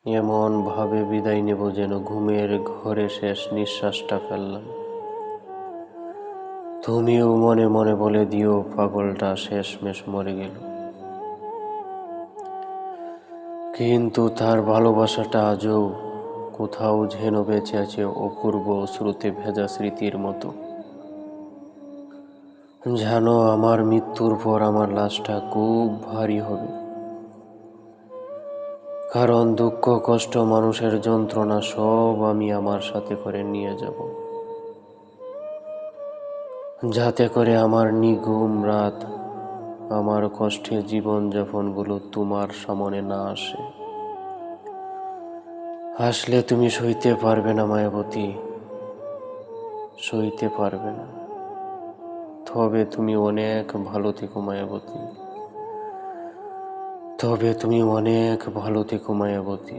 এমন ভাবে বিদায় নেব যেন ঘুমের ঘরে শেষ নিঃশ্বাসটা ফেললাম। তুমিও মনে মনে বলে দিও পাগলটা শেষমেশ মরে গেল। কিন্তু তার ভালোবাসাটা আজও কোথাও যেন বেঁচে আছে অপূর্ব স্রোতে ভেজা স্মৃতির মতো। জানো, আমার মৃত্যুর পর আমার লাশটা খুব ভারী হবে, কারণ দুঃখ কষ্ট মানুষের যন্ত্রণা সব আমি আমার সাথে করে নিয়ে যাব, যাতে করে আমার নিঘুম রাত, আমার কষ্টের জীবনযাপনগুলো তোমার সামনে না আসে। আসলে তুমি সইতে পারবে না মায়াবতী, সইতে পারবে না। তবে তুমি অনেক ভালো থেকো মায়াবতী, তবে তুমি অনেক ভালো থেকো মায়াবতী।